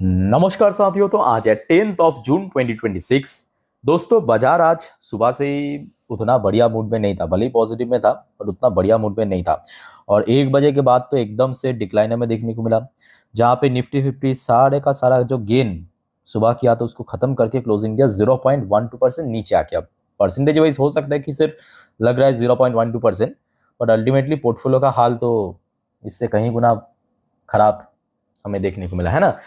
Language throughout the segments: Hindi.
नमस्कार साथियों। तो आज है 10 जून 2026। दोस्तों बाजार आज सुबह से ही उतना बढ़िया मूड में नहीं था, भले ही पॉजिटिव में था पर उतना बढ़िया मूड में नहीं था। और 1 बजे के बाद तो एकदम से डिक्लाइन हमें देखने को मिला, जहाँ पे निफ्टी 50 सारे का सारा जो गेन सुबह किया था उसको खत्म करके क्लोजिंग दिया 0.12% नीचे आके। अब परसेंटेज वाइज हो सकता है कि सिर्फ लग रहा है 0.12%, बट अल्टीमेटली पोर्टफोलियो का हाल तो इससे कहीं गुना खराब हमें देखने को मिला है ना।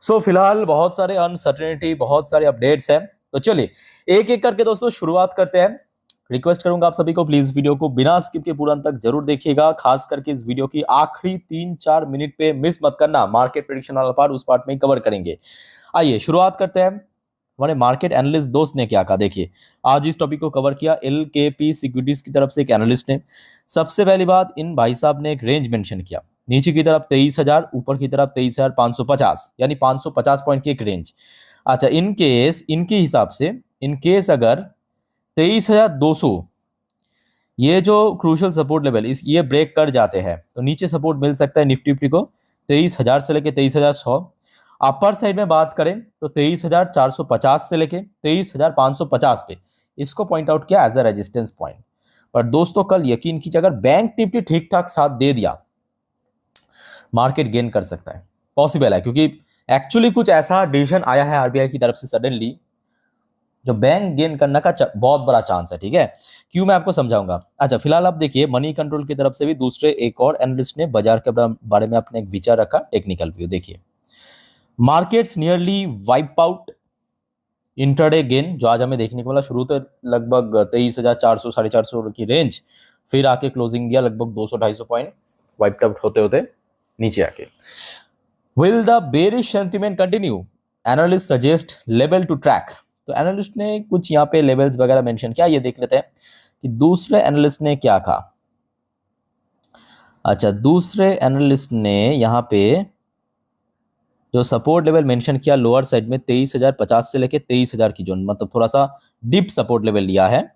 फिलहाल बहुत सारे अनसर्टेनिटी, बहुत सारे अपडेट्स हैं। तो चलिए एक एक करके दोस्तों शुरुआत करते हैं। रिक्वेस्ट करूंगा आप सभी को, प्लीज वीडियो को बिना स्किप के पूरा अंत तक जरूर देखिएगा, खास करके इस वीडियो की आखिरी 3-4 मिनट पे मिस मत करना। मार्केट प्रेडिक्शन वाला पार्ट उस पार्ट में ही कवर करेंगे। आइए शुरुआत करते हैं। हमारे मार्केट एनालिस्ट दोस्त ने क्या कहा, देखिए आज इस टॉपिक को कवर किया LKP सिक्योरिटीज की तरफ से एक एनालिस्ट ने। सबसे पहली बात, इन भाई साहब ने एक रेंज मेंशन किया, नीचे की तरफ 23,000, ऊपर की तरफ 23,550, यानी 550 पॉइंट की एक रेंज। अच्छा, इन केस इनके हिसाब से इन केस अगर 23,200 ये जो क्रूशियल सपोर्ट लेवल ये ब्रेक कर जाते हैं तो नीचे सपोर्ट मिल सकता है निफ्टी को 23,000 से लेके 23,100। अपर साइड में बात करें तो 23,450 से लेके 23,550 पे इसको पॉइंट आउट किया एज अ रेजिस्टेंस पॉइंट। पर दोस्तों कल यकीन कीजिए, अगर बैंक निफ्टी ठीक ठाक साथ दे दिया मार्केट गेन कर सकता है, पॉसिबल है, क्योंकि एक्चुअली कुछ ऐसा डिसीजन आया है आरबीआई की तरफ से सडनली जो बैंक गेन करने का बहुत बड़ा चांस है। ठीक है, क्यों मैं आपको समझाऊंगा। अच्छा फिलहाल आप देखिए, मनी कंट्रोल की तरफ से भी दूसरे एक और एनालिस्ट ने बाजार के बारे में अपने एक विचार रखा, टेक्निकल व्यू देखिए। Markets nearly wipe out intraday gain, जो आज हमें देखने को मिला। शुरू तो लगभग 23,400 450 की रेंज, फिर आके क्लोजिंग दिया लगभग 200-250 पॉइंट वाइप आउट होते होते नीचे आके। Will the bearish sentiment continue, analyst suggest level to track. तो एनालिस्ट ने कुछ यहाँ पे लेवल्स वगैरह मेंशन किया, ये देख लेते हैं कि दूसरे एनालिस्ट ने क्या कहा। अच्छा, दूसरे एनालिस्ट ने यहाँ पे जो सपोर्ट लेवल मेंशन किया लोअर साइड में 23,050 से लेके 23,000 की जोन, मतलब थोड़ा सा डिप सपोर्ट लेवल लिया है।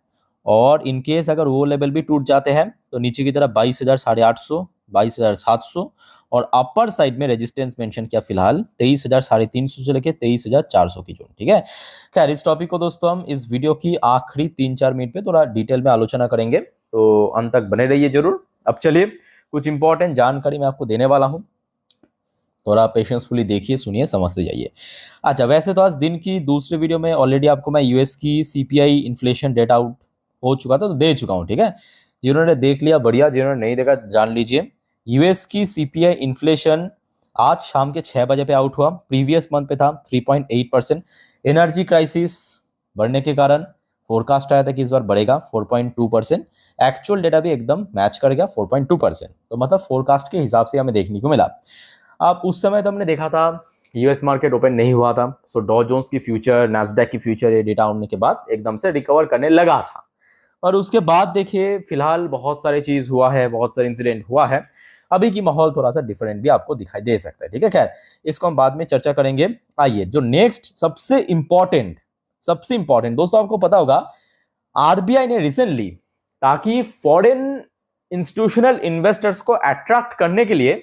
और इनकेस अगर वो लेवल भी टूट जाते हैं तो नीचे की तरफ 22,850, 22,700 और अपर साइड में रेजिस्टेंस मेंशन किया फिलहाल 23,350 से लेके 23,400 की जोन। ठीक है, खैर इस टॉपिक को दोस्तों हम इस वीडियो की आखिरी 3-4 मिनट पे थोड़ा डिटेल में आलोचना करेंगे, तो अंत तक बने रहिए जरूर। अब चलिए कुछ इंपॉर्टेंट जानकारी मैं आपको देने वाला हूं, थोड़ा पेशेंसफुली देखिए, सुनिए, समझते जाइए। अच्छा, वैसे तो आज दिन की दूसरे वीडियो में ऑलरेडी आपको मैं यूएस की CPI इन्फ्लेशन डेटा आउट हो चुका था तो दे चुका हूं। ठीक है, जिन्होंने देख लिया बढ़िया, जिन्होंने नहीं देखा जान लीजिए। यूएस की CPI इन्फ्लेशन आज शाम के 6 बजे पे आउट हुआ, प्रीवियस मंथ पे था 3.8%। एनर्जी क्राइसिस बढ़ने के कारण फोरकास्ट आया था कि इस बार बढ़ेगा 4.2%। एक्चुअल डेटा भी एकदम मैच कर गया 4.2%, तो मतलब फोरकास्ट के हिसाब से हमें देखने को मिला। अब उस समय तो हमने देखा था यूएस मार्केट ओपन नहीं हुआ था, सो डॉ जोन्स की फ्यूचर, नैस्डैक की फ्यूचर ये डेटा आने के बाद एकदम से रिकवर करने लगा था। और उसके बाद देखिए फिलहाल बहुत सारे चीज हुआ है, बहुत सारे इंसिडेंट हुआ है, अभी की माहौल थोड़ा सा डिफरेंट भी आपको दिखाई दे सकता है। ठीक है, खैर इसको हम बाद में चर्चा करेंगे। आइए जो नेक्स्ट सबसे इंपॉर्टेंट दोस्तों, आपको पता होगा आरबीआई ने रिसेंटली, ताकि फॉरेन इंस्टीट्यूशनल इन्वेस्टर्स को अट्रैक्ट करने के लिए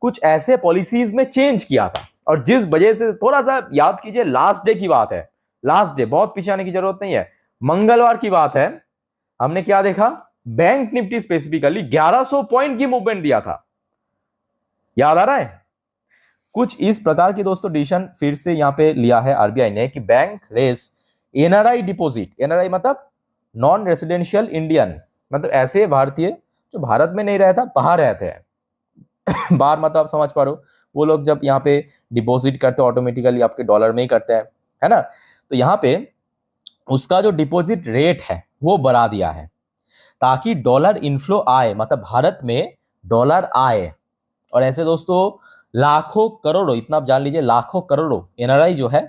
कुछ ऐसे पॉलिसीज में चेंज किया था, और जिस वजह से थोड़ा सा याद कीजिए, लास्ट डे की बात है, लास्ट डे, बहुत पीछे आने की जरूरत नहीं है, मंगलवार की बात है, हमने क्या देखा, बैंक निफ्टी स्पेसिफिकली 1100 पॉइंट की मूवमेंट दिया था। याद आ रहा है? कुछ इस प्रकार की दोस्तों डिसीजन फिर से यहां पे लिया है आरबीआई ने कि bank raise NRI deposit, NRI मतलब नॉन रेसिडेंशियल इंडियन, मतलब ऐसे भारतीय जो भारत में नहीं रहता, बाहर रहते हैं। बाहर मतलब आप समझ पा रहे हो, वो लोग जब यहाँ पे डिपॉजिट करते हैं ऑटोमेटिकली आपके डॉलर में ही करते हैं, है ना। तो यहाँ पे उसका जो डिपॉजिट रेट है वो बढ़ा दिया है ताकि डॉलर इनफ्लो आए, मतलब भारत में डॉलर आए। और ऐसे दोस्तों लाखों करोड़ों, इतना आप जान लीजिए, लाखों करोड़ों एनआरआई जो है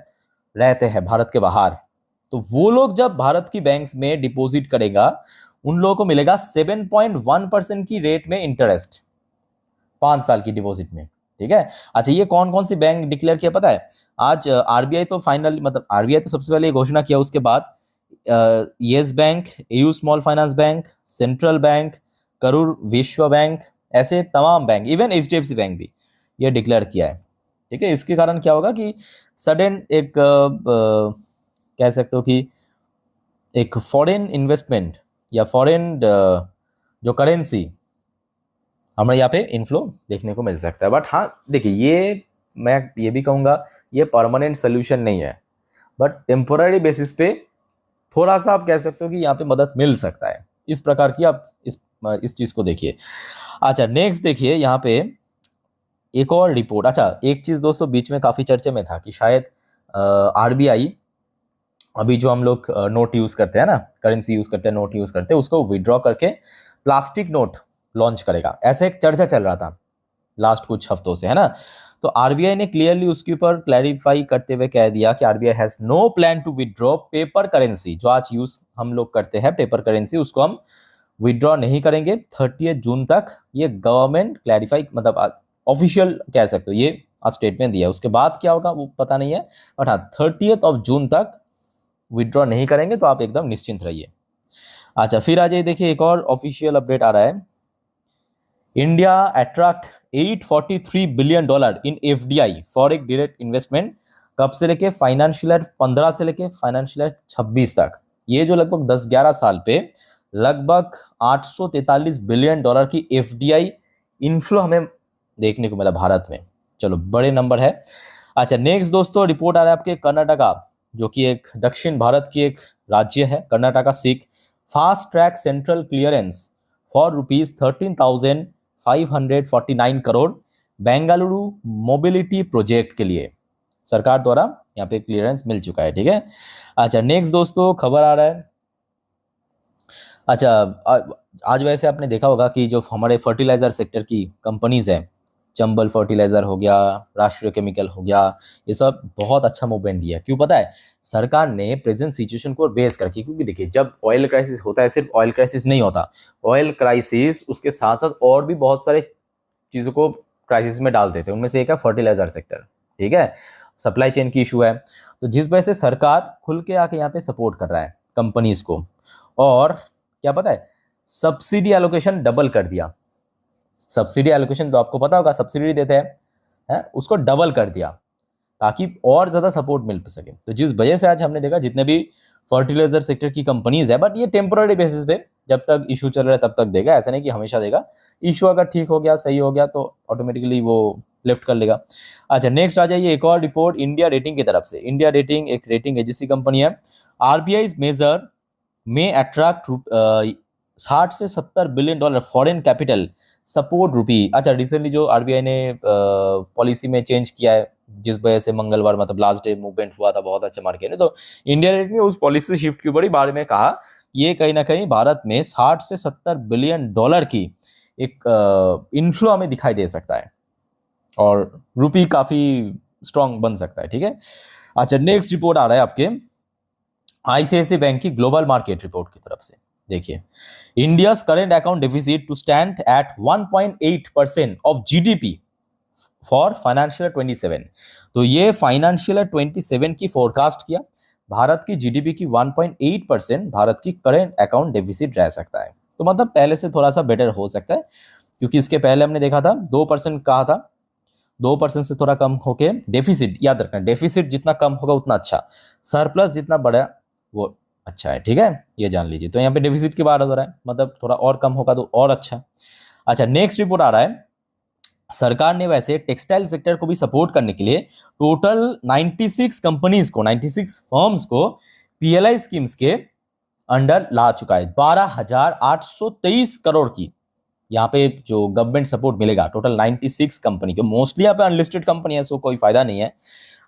रहते हैं भारत के बाहर। तो वो लोग जब भारत की बैंक्स में डिपॉजिट करेगा, उन लोगों को मिलेगा 7.1% की रेट में इंटरेस्ट 5 साल की डिपॉजिट में। ठीक है, अच्छा ये कौन कौन सी बैंक डिक्लेयर किया पता है? आज आरबीआई तो फाइनल, मतलब आरबीआई तो सबसे पहले घोषणा किया, उसके बाद yes bank, AU small finance bank, central bank, Karur विश्व बैंक, ऐसे तमाम बैंक, इवन एचडीएफसी बैंक भी ये डिक्लेयर किया है। ठीक है। इसके कारण क्या होगा कि सडन एक कह सकते हो कि एक फॉरेन इन्वेस्टमेंट या फॉरेन जो करेंसी हमें यहाँ पे इनफ्लो देखने को मिल सकता है। बट हाँ देखिए, ये मैं ये भी कहूँगा ये परमानेंट सोल्यूशन नहीं है, बट टेम्पोररी बेसिस पे थोड़ा सा आप कह सकते हो कि यहाँ पे मदद मिल सकता है। इस प्रकार की आप इस चीज़ को देखिए। अच्छा नेक्स्ट देखिए यहाँ पे एक और रिपोर्ट। अच्छा एक चीज़ दोस्तों बीच में काफ़ी चर्चे में था कि शायद आरबीआई अभी जो हम लोग नोट यूज़ करते हैं ना, करेंसी यूज़ करते हैं, नोट यूज़ करते हैं, उसको विड्रॉ करके प्लास्टिक नोट लॉन्च करेगा, ऐसा एक चर्चा चल रहा था लास्ट कुछ हफ्तों से, है ना। तो आरबीआई ने क्लियरली उसके ऊपर क्लैरिफाई करते हुए कह दिया कि RBI has no plan to withdraw paper currency. जो आज यूज़ हम लोग करते हैं पेपर करेंसी, उसको हम विड्रॉ नहीं करेंगे 30 जून तक। ये गवर्नमेंट क्लैरिफाई मतलब ऑफिशियल कह सकते हो, ये आज स्टेटमेंट दिया है। उसके बाद क्या होगा वो पता नहीं है, बट हाँ 30 जून तक विड्रॉ नहीं करेंगे, तो आप एकदम निश्चिंत रहिए। अच्छा फिर आ जाइए, देखिए एक और ऑफिशियल अपडेट आ रहा है। India attract $843 billion in FDI foreign direct investment. कब से लेके फाइनेंशियल ईयर 15 से लेके फाइनेंशियल ईयर 26 तक, ये जो लगभग 10-11 साल पे लगभग $843 बिलियन की एफडीआई इनफ्लो हमें देखने को मिला भारत में। चलो बड़े नंबर है। अच्छा नेक्स्ट दोस्तों रिपोर्ट आ रहा है आपके कर्नाटका, जो कि एक दक्षिण भारत की एक राज्य है। Karnataka seek fast track central clearance for ₹13,549 crore Bengaluru mobility project के लिए सरकार द्वारा यहाँ पे क्लियरेंस मिल चुका है। ठीक है। अच्छा नेक्स्ट दोस्तों खबर आ रहा है। अच्छा आज वैसे आपने देखा होगा कि जो हमारे फर्टिलाइजर सेक्टर की कंपनीज है, चंबल फर्टिलाइजर हो गया, राष्ट्रीय केमिकल हो गया, ये सब बहुत अच्छा मूवमेंट दिया। क्यों पता है? सरकार ने प्रेजेंट सिचुएशन को बेस करके, क्योंकि देखिए जब ऑयल क्राइसिस होता है, सिर्फ ऑयल क्राइसिस नहीं होता, ऑयल क्राइसिस उसके साथ साथ और भी बहुत सारे चीज़ों को क्राइसिस में डाल देते हैं। उनमें से एक है फर्टिलाइजर सेक्टर। ठीक है, सप्लाई चेन की इशू है, तो जिस वजह से सरकार खुल के आके यहाँ पे सपोर्ट कर रहा है कंपनीज को। और क्या पता है, सब्सिडी एलोकेशन डबल कर दिया। सब्सिडी एलोकेशन तो आपको पता होगा, सब्सिडी देते हैं, है उसको डबल कर दिया ताकि और ज़्यादा सपोर्ट मिल सके। तो जिस वजह से आज हमने देखा जितने भी फर्टिलाइजर सेक्टर की कंपनीज है, बट ये टेम्पोररी बेसिस पे, जब तक इशू चल रहा है तब तक देगा, ऐसा नहीं कि हमेशा देगा। इशू अगर ठीक हो गया, सही हो गया, तो ऑटोमेटिकली वो लिफ्ट कर लेगा। अच्छा नेक्स्ट आ जाइए एक और रिपोर्ट इंडिया रेटिंग की तरफ से। इंडिया रेटिंग एक रेटिंग एजेंसी कंपनी है। आरबीआई मेजर में अट्रैक्ट 60 से 70 billion dollar foreign capital support rupee. अच्छा रिसेंटली जो आरबीआई ने पॉलिसी में चेंज किया है, जिस वजह से मंगलवार मतलब लास्ट डे मूवमेंट हुआ था बहुत अच्छा मार्केट में, तो इंडिया रेट ने उस पॉलिसी शिफ्ट के बड़ी बारे में कहा ये कहीं ना कहीं भारत में 60 से 70 बिलियन डॉलर की एक इनफ्लो हमें दिखाई दे सकता है और रुपी काफी स्ट्रांग बन सकता है। ठीक है। अच्छा नेक्स्ट रिपोर्ट आ रहा है आपके आईसीआईसीआई बैंक की ग्लोबल मार्केट रिपोर्ट की तरफ से। देखिए India current account deficit to stand at 1.8% of GDP for financial 27। तो ये फाइनेंशियल 27 की फोरकास्ट किया, भारत की जीडीपी की 1.8% भारत की करेंट अकाउंट डेफिसिट रह सकता है। तो मतलब पहले से थोड़ा सा बेटर हो सकता है, क्योंकि इसके पहले हमने देखा था 2% कहा था, 2% से थोड़ा कम होके डेफिसिट, याद रखना डेफिसिट जितना कम होगा उतना अच्छा, सरप्लस जितना बड़ा वो अच्छा है। ठीक है, ये जान लीजिए। तो यहाँ पे डेफिसिट की बात हो रहा है, मतलब थोड़ा और कम होगा तो और अच्छा। अच्छा नेक्स्ट रिपोर्ट आ रहा है, सरकार ने वैसे टेक्सटाइल सेक्टर को भी सपोर्ट करने के लिए टोटल 96 कंपनीज को, 96 फर्म्स को पीएलआई स्कीम्स के अंडर ला चुका है। 12,823 करोड़ की यहाँ पे जो गवर्नमेंट सपोर्ट मिलेगा टोटल 96 कंपनी को। मोस्टली यहाँ पे अनलिस्टेड कंपनी है, सो कोई फायदा नहीं है।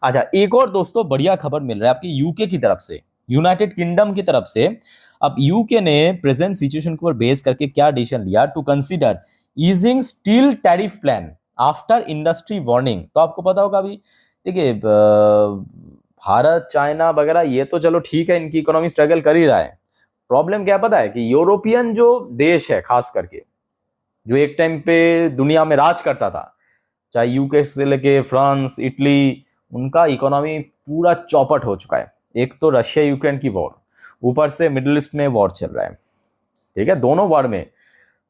अच्छा एक और दोस्तों बढ़िया खबर मिल रहा है आपकी यूके की तरफ से, यूनाइटेड किंगडम की तरफ से। अब यूके ने प्रेजेंट सिचुएशन को बेस करके क्या डिसीजन लिया, to consider easing steel tariff plan after industry warning. तो आपको पता होगा अभी देखिए भारत चाइना वगैरह ये तो चलो ठीक है, इनकी इकोनॉमी स्ट्रगल कर ही रहा है। प्रॉब्लम क्या पता है कि यूरोपियन जो देश है खास करके, जो एक टाइम पे दुनिया में राज करता था, चाहे यूके से लेके फ्रांस इटली, उनका इकोनॉमी पूरा चौपट हो चुका है। एक तो रशिया यूक्रेन की वॉर, ऊपर से मिडिल ईस्ट में वॉर चल रहा है। ठीक है, दोनों वॉर में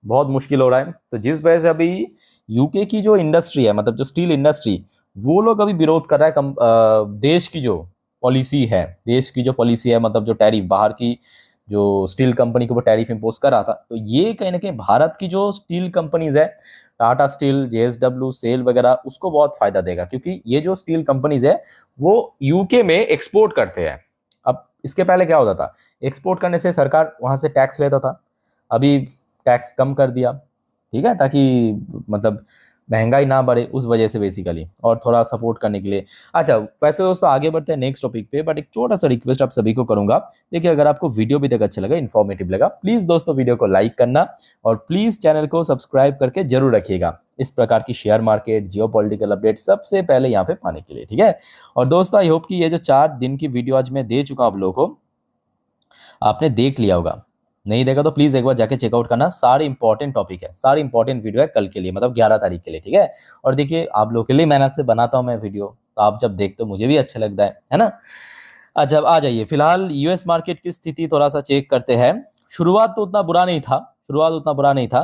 बहुत मुश्किल हो रहा है। तो जिस वजह से अभी यूके की जो इंडस्ट्री है, मतलब जो स्टील इंडस्ट्री, वो लोग अभी विरोध कर रहा है देश की जो पॉलिसी है, मतलब जो टैरिफ बाहर की जो स्टील कंपनी के ऊपर टैरिफ इंपोज कर रहा था, तो ये कहीं ना कहीं भारत की जो स्टील कंपनीज है, टाटा स्टील, जेएसडब्ल्यू, सेल वगैरह, उसको बहुत फायदा देगा, क्योंकि ये जो स्टील कंपनीज है वो यूके में एक्सपोर्ट करते हैं। अब इसके पहले क्या होता था, एक्सपोर्ट करने से सरकार वहां से टैक्स लेता था, अभी टैक्स कम कर दिया, ठीक है, ताकि मतलब महंगाई ना बढ़े, उस वजह से बेसिकली, और थोड़ा सपोर्ट करने के लिए। अच्छा, वैसे दोस्तों आगे बढ़ते हैं नेक्स्ट टॉपिक पे, बट एक छोटा सा रिक्वेस्ट आप सभी को करूंगा। देखिए, अगर आपको वीडियो भी तक अच्छा लगा, इन्फॉर्मेटिव लगा, प्लीज दोस्तों वीडियो को लाइक करना और प्लीज चैनल को सब्सक्राइब करके जरूर रखिएगा, इस प्रकार की शेयर मार्केट, जियो पॉलिटिकल अपडेट सबसे पहले यहाँ पे पाने के लिए, ठीक है। और दोस्तों आई होप कि ये जो 4 दिन की वीडियो आज मैं दे चुका हूं आप लोगों को, आपने देख लिया होगा। नहीं देखा तो प्लीज एक बार जाके चेकआउट करना, सारे इंपॉर्टेंट टॉपिक है, सारे इंपॉर्टेंट वीडियो है कल के लिए, मतलब 11 तारीख के लिए, ठीक है। और देखिए, आप लोग के लिए मेहनत से बनाता हूं मैं वीडियो, तो आप जब देखते हो मुझे भी अच्छा लगता है ना। अच्छा, अब आ जाइए, फिलहाल यूएस मार्केट की स्थिति थोड़ा सा चेक करते हैं। शुरुआत तो उतना बुरा नहीं था,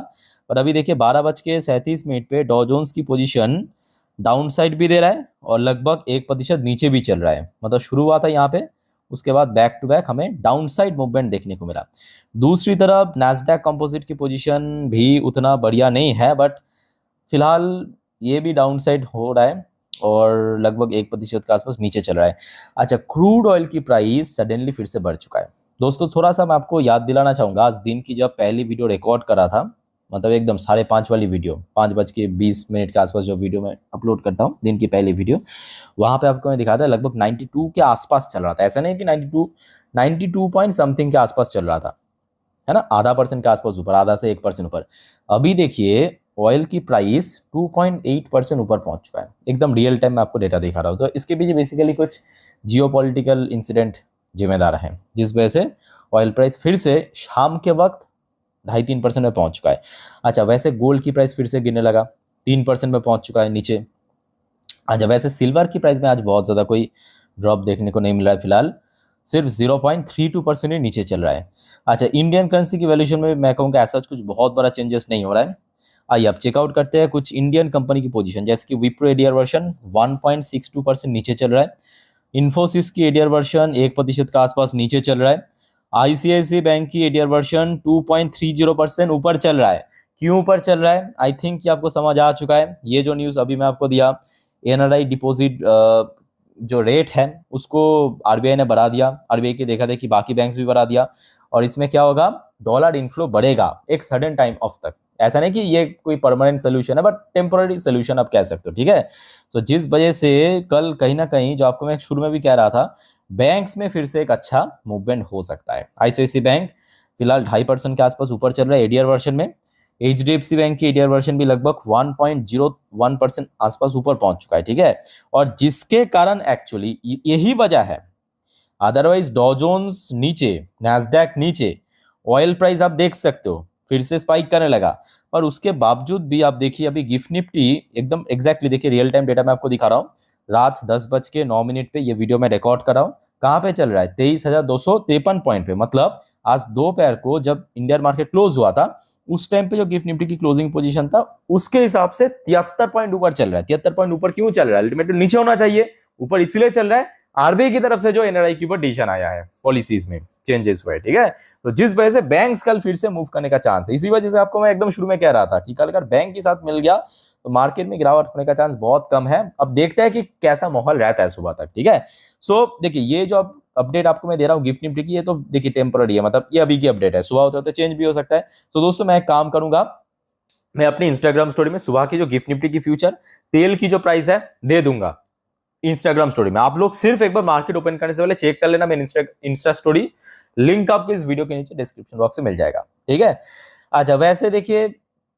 पर अभी देखिए 12:37 पे डॉ जोन्स की पोजीशन डाउन साइड भी दे रहा है और लगभग 1% नीचे भी चल रहा है, मतलब शुरू हुआ था यहाँ पे, उसके बाद बैक टू बैक हमें डाउन साइड मूवमेंट देखने को मिला। दूसरी तरफ नैस्डैक कंपोजिट की पोजीशन भी उतना बढ़िया नहीं है, बट फिलहाल ये भी डाउन साइड हो रहा है और लगभग 1% के आसपास नीचे चल रहा है। अच्छा, क्रूड ऑयल की प्राइस सडनली फिर से बढ़ चुका है। दोस्तों थोड़ा सा मैं आपको याद दिलाना चाहूँगा, आज दिन की जब पहली वीडियो रिकॉर्ड करा था, मतलब एकदम 5:30 वाली वीडियो, 5:20 के आसपास जो वीडियो मैं अपलोड करता हूँ, दिन की पहली वीडियो, वहाँ पे आपको मैं दिखाया था लगभग 92 के आसपास चल रहा था। ऐसा नहीं कि 92 पॉइंट समथिंग के आसपास चल रहा था, है ना, आधा % के आसपास ऊपर, आधा से 1% ऊपर। अभी देखिए ऑयल की प्राइस 2.8% ऊपर पहुंच चुका है, एकदम रियल टाइम में आपको डेटा दिखा रहा हूँ। तो इसके पीछे बेसिकली कुछ जियोपॉलिटिकल इंसिडेंट जिम्मेदार हैं, जिस वजह से ऑयल प्राइस फिर से शाम के वक्त 2.5-3% में पहुंच चुका है। अच्छा, वैसे गोल्ड की प्राइस फिर से गिरने लगा, 3% में पहुंच चुका है नीचे। अच्छा, वैसे सिल्वर की प्राइस में आज बहुत ज़्यादा कोई ड्रॉप देखने को नहीं मिल रहा है, फिलहाल सिर्फ 0.32% ही नीचे चल रहा है। अच्छा, इंडियन करेंसी की वैल्यूएशन में मैं कहूँगा ऐसा कुछ बहुत बड़ा चेंजेस नहीं हो रहा है। आइए अब चेकआउट करते हैं कुछ इंडियन कंपनी की पोजीशन, जैसे कि विप्रो एडीआर वर्जन 1.62% नीचे चल रहा है, इन्फोसिस की एडीआर वर्जन 1% के आसपास नीचे चल रहा है, आईसीआईसीआई बैंक की एडीआर वर्जन 2.30% ऊपर चल रहा है। क्यों ऊपर चल रहा है, आई थिंक कि आपको समझ आ चुका है। ये जो न्यूज़ अभी मैं आपको दिया, एनआरआई डिपॉजिट जो रेट है उसको आरबीआई ने बढ़ा दिया, आरबीआई की देखा देखी बाकी बैंक्स भी बढ़ा दिया, और इसमें क्या होगा, डॉलर इनफ्लो बढ़ेगा एक सडन टाइम ऑफ तक। ऐसा नहीं कि ये कोई परमानेंट सोल्यूशन है, बट टेम्पोररी सोल्यूशन आप कह सकते हो, ठीक है। तो जिस वजह से कल कहीं ना कहीं, जो आपको मैं शुरू में भी कह रहा था, बैंक्स में फिर से एक अच्छा मूवमेंट हो सकता है। आईसीआईसीआई बैंक फिलहाल 2.5% के आसपास ऊपर चल रहा है एडीआर वर्जन में, एचडीएफसी बैंक की एडीआर वर्जन भी लगभग 1.01% आसपास ऊपर पहुंच चुका है, ठीक है। और जिसके कारण एक्चुअली यही वजह है, अदरवाइज डॉ जोन्स नीचे, नैस्डैक नीचे, ऑयल प्राइस आप देख सकते हो फिर से स्पाइक करने लगा, और उसके बावजूद भी आप देखिए अभी गिफ्ट निफ्टी एकदम एग्जैक्टली देखिए, रियल टाइम डेटा मैं आपको दिखा रहा हूँ, रात 10:09 पे ये वीडियो मैं रिकॉर्ड कर रहा हूँ, कहाँ पे चल रहा है, 23,253 पॉइंट पे। मतलब आज दोपहर को जब इंडियन मार्केट क्लोज हुआ था, उस टाइम पे जो गिफ्ट निफ्टी की क्लोजिंग पोजीशन था, उसके हिसाब से 73 पॉइंट ऊपर चल रहा है। 73 पॉइंट ऊपर क्यों चल रहा है, अल्टीमेटली नीचे होना चाहिए, ऊपर इसलिए चल रहा है, आरबीआई की तरफ से जो एनआरआई के ऊपर डिसीजन आया है, पॉलिसीज में चेंजेस हुए, ठीक है। तो जिस वजह से बैंक्स कल फिर से मूव करने का चांस है। इसी वजह से आपको मैं एकदम शुरू में कह रहा था कि कल अगर बैंक के साथ मिल गया तो मार्केट में गिरावट होने का चांस बहुत कम है। अब देखते हैं कि कैसा माहौल रहता है सुबह तक, ठीक है। सो देखिए, ये जो अपडेट आपको मैं दे रहा हूँ गिफ्ट निफ्टी की, ये तो देखिए टेम्पररी है, मतलब ये अभी की अपडेट है, सुबह होते होते चेंज भी हो सकता है। तो दोस्तों मैं एक काम करूंगा, मैं अपनी इंस्टाग्राम स्टोरी में सुबह की जो गिफ्ट निफ्टी की फ्यूचर तेल की जो प्राइस है दे दूंगा इंस्टाग्राम स्टोरी में। आप लोग सिर्फ एक बार मार्केट ओपन करने से पहले चेक कर लेना मेरी इंस्टा स्टोरी, लिंक आपको इस वीडियो के नीचे डिस्क्रिप्शन बॉक्स में मिल जाएगा, ठीक है। अच्छा, वैसे देखिए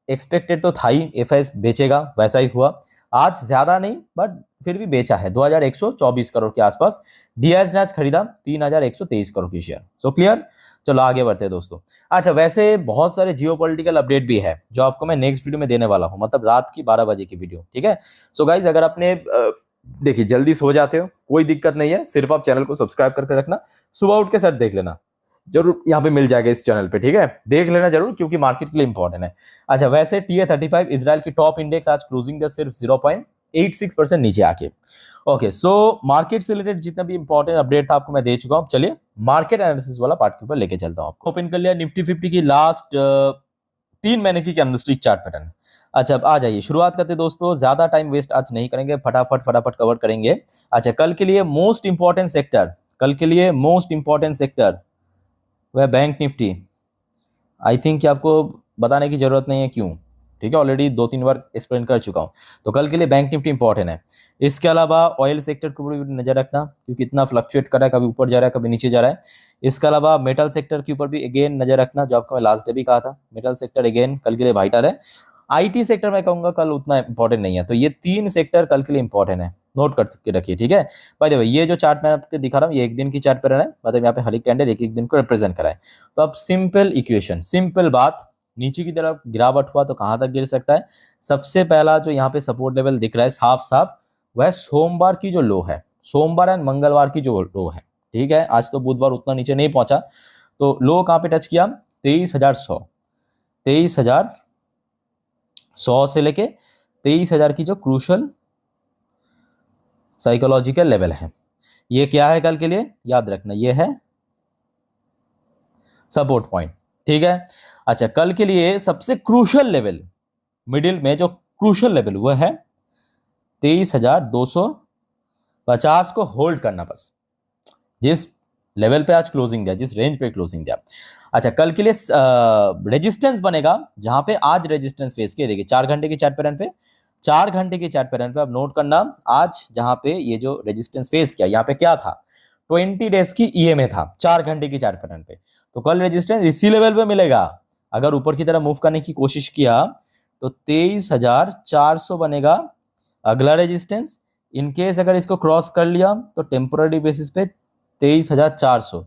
एक्सपेक्टेड तो था ही एफआईएस बेचेगा, वैसा ही हुआ। आज ज्यादा नहीं बट फिर भी बेचा है 2124 करोड़ के आसपास। डीआईएस ने आज खरीदा 3123 करोड़ की शेयर। सो क्लियर, चलो आगे बढ़ते हैं दोस्तों। अच्छा, वैसे बहुत सारे जियोपॉलिटिकल अपडेट भी है जो आपको मैं नेक्स्ट वीडियो में देने वाला हूं, मतलब रात की 12 बजे की वीडियो, ठीक है। सो गाइज, अगर आपने देखिए जल्दी सो जाते हो कोई दिक्कत नहीं है, सिर्फ आप चैनल को सब्सक्राइब करके रखना, सुबह उठ के सर देख लेना, जरूर यहाँ पे मिल जाएगा इस चैनल पे, ठीक है। देख लेना जरूर, क्योंकि मार्केट के लिए इंपॉर्टेंट है। अच्छा, वैसे TA35 इजराइल की टॉप इंडेक्स आज क्लोजिंग दर सिर्फ 86% नीचे आके। ओके, सो मार्केट से रिलेटेड जितना भी इंपॉर्टेंट अपडेट था आपको मैं दे चुका हूँ। चलिए मार्केट एनालिसिस वाला पार्ट के ऊपर लेके चलता हूँ आपको। ओपन कर लिया निफ्टी 50 की लास्ट 3 महीने की कैंडलस्टिक चार्ट पैटर्न। अच्छा, अब आ जाइए शुरुआत करते दोस्तों, ज्यादा टाइम वेस्ट आज नहीं करेंगे, फटाफट कवर करेंगे। अच्छा, कल के लिए मोस्ट इंपॉर्टेंट सेक्टर, कल के लिए मोस्ट इंपॉर्टेंट सेक्टर वह बैंक निफ्टी। आई थिंक कि आपको बताने की जरूरत नहीं है क्यों, ठीक है, ऑलरेडी 2-3 बार एक्सप्लेन कर चुका हूँ। तो कल के लिए बैंक निफ्टी इंपॉर्टेंट है। इसके अलावा ऑयल सेक्टर के ऊपर भी नजर रखना, क्योंकि इतना फ्लक्चुएट कर रहा है, कभी ऊपर जा रहा है कभी नीचे जा रहा है। इसके अलावा मेटल सेक्टर के ऊपर भी अगेन नजर रखना, जो आपको मैं लास्ट डे भी कहा था, मेटल सेक्टर अगेन कल के लिए वाइटर है। आईटी सेक्टर मैं कहूंगा कल उतना इंपॉर्टेंट नहीं है। तो ये 3 सेक्टर कल के लिए इंपॉर्टेंट है, नोट करके रखिए, ठीक है। बाय द वे, ये जो चार्ट मैं आपको दिखा रहा हूँ ये एक दिन की चार्ट पैटर्न है, मतलब यहाँ पे हर एक कैंडल एक एक दिन को रिप्रेजेंट करा है। तो अब सिंपल इक्वेशन, सिंपल बात, नीचे की तरफ गिरावट हुआ तो कहां तक गिर सकता है। सबसे पहला जो यहाँ पे सपोर्ट लेवल दिख रहा है साफ साफ, वह सोमवार की जो लो है, सोमवार एंड मंगलवार की जो लो है, ठीक है। आज तो बुधवार उतना नीचे नहीं पहुंचा, तो लो कहां पे टच किया, 23,100, 23,100 से लेके 23,000 की जो क्रूशल साइकोलॉजिकल लेवल है, ये क्या है कल के लिए याद रखना, ये है सपोर्ट पॉइंट, ठीक है। अच्छा, कल के लिए सबसे क्रूशल लेवल, मिडिल में जो क्रूशल लेवल वह है 23,250 को होल्ड करना बस, जिस लेवल पे आज क्लोजिंग दिया, जिस रेंज पे क्लोजिंग दिया। अच्छा, कल के लिए रेजिस्टेंस बनेगा, जहां पे आज रेजिस्टेंस फेस किया, देखिए 4 घंटे के चार्ट पैटर्न पे, 4 घंटे के चार्ट पैटर्न पे आप नोट करना, आज जहां पे ये जो रेजिस्टेंस फेस किया, यहाँ पे क्या था, 20 डेज की ईएमए था 4 घंटे की चार्ट पैटर्न पे। तो कल रेजिस्टेंस इसी लेवल पे मिलेगा। अगर ऊपर की तरफ मूव करने की कोशिश किया तो 23,400 बनेगा अगला रेजिस्टेंस। इनकेस अगर इसको क्रॉस कर लिया तो टेम्पोररी बेसिस पे 23,400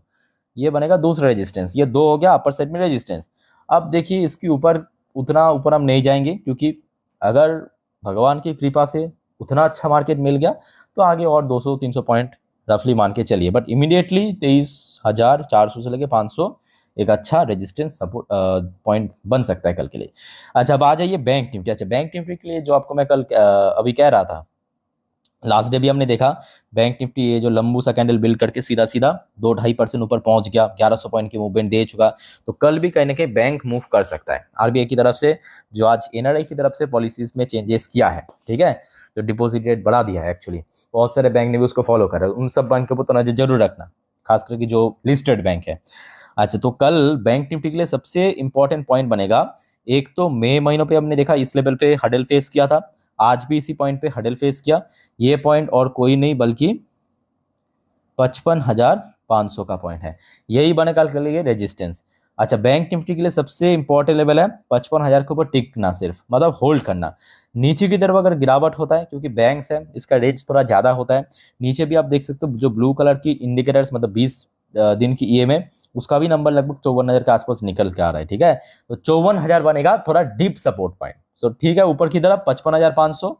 ये बनेगा दूसरा रेजिस्टेंस। ये 2 हो गया अपर साइड में रेजिस्टेंस। अब देखिए इसके ऊपर, उतना ऊपर हम नहीं जाएंगे, क्योंकि अगर भगवान की कृपा से उतना अच्छा मार्केट मिल गया तो आगे और 200-300 पॉइंट रफली मान के चलिए, बट इमीडिएटली 23,400 से लेके 500 एक अच्छा रेजिस्टेंस सपोर्ट पॉइंट बन सकता है कल के लिए। अच्छा, अब आ जाइए बैंक निफ्टी। अच्छा, बैंक निफ्टी के लिए जो आपको मैं कल अभी कह रहा था, लास्ट डे भी हमने देखा बैंक निफ्टी ये जो लंबू सा कैंडल बिल्ड करके सीधा सीधा 2-2.5% ऊपर पहुंच गया, 1100 पॉइंट की मूवमेंट दे चुका। तो कल भी कहीं ना कहीं बैंक मूव कर सकता है। आरबीआई की तरफ से जो आज एनआरआई की तरफ से पॉलिसीज में चेंजेस किया है, ठीक है, जो डिपॉजिट रेट बढ़ा दिया है, एक्चुअली बहुत सारे बैंक ने भी उसको फॉलो कर रहे हैं, उन सब बैंक के ऊपर तो नजर जरूर रखना, खास करके जो लिस्टेड बैंक है। अच्छा, तो कल बैंक निफ्टी के लिए सबसे इंपॉर्टेंट पॉइंट बनेगा, एक तो मई महीनों पे हमने देखा इस लेवल पे हडल फेस किया था, आज भी इसी पॉइंट पे हडल फेस किया। ये पॉइंट और कोई नहीं बल्कि 55,500 का पॉइंट है, यही बने कल के लिए रेजिस्टेंस। अच्छा, बैंक निफ्टी के लिए सबसे इंपॉर्टेंट लेवल है 55,000 के ऊपर टिकना, सिर्फ मतलब होल्ड करना। नीचे की तरफ अगर गिरावट होता है, क्योंकि बैंक्स है इसका रेंज थोड़ा ज्यादा होता है, नीचे भी आप देख सकते हो जो ब्लू कलर की इंडिकेटर्स, मतलब 20 दिन की ईएमए, उसका भी नंबर लगभग 54,000 के आसपास निकल के आ रहा है, ठीक है। तो 54,000 बनेगा थोड़ा डीप सपोर्ट पॉइंट। सो ठीक है, ऊपर की तरफ 55,500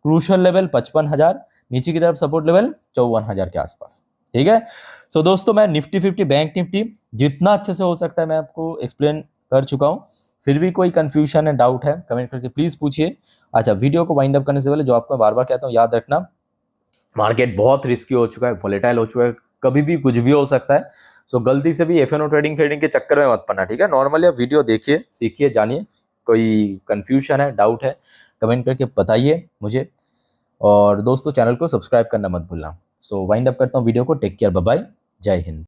क्रूशल लेवल, 55,000 नीचे की तरफ सपोर्ट लेवल 54,000 के आसपास, ठीक है। सो दोस्तों, मैं निफ्टी 50 बैंक निफ्टी जितना अच्छे से हो सकता है मैं आपको एक्सप्लेन कर चुका हूँ। फिर भी कोई कंफ्यूजन है, डाउट है, कमेंट करके प्लीज पूछिए। अच्छा, वीडियो को वाइंड अप करने से पहले जो आपको बार बार कहता हूँ, याद रखना मार्केट बहुत रिस्की हो चुका है, वोलेटाइल हो चुका है, कभी भी कुछ भी हो सकता है। सो गलती से भी एफएनओ ट्रेडिंग के चक्कर में मत पड़ना, ठीक है। नॉर्मली आप वीडियो देखिए, सीखिए, जानिए, कोई कंफ्यूजन है, डाउट है, कमेंट करके बताइए मुझे। और दोस्तों, चैनल को सब्सक्राइब करना मत भूलना। सो वाइंड अप करता हूँ वीडियो को। टेक केयर, बाय बाय, जय हिंद।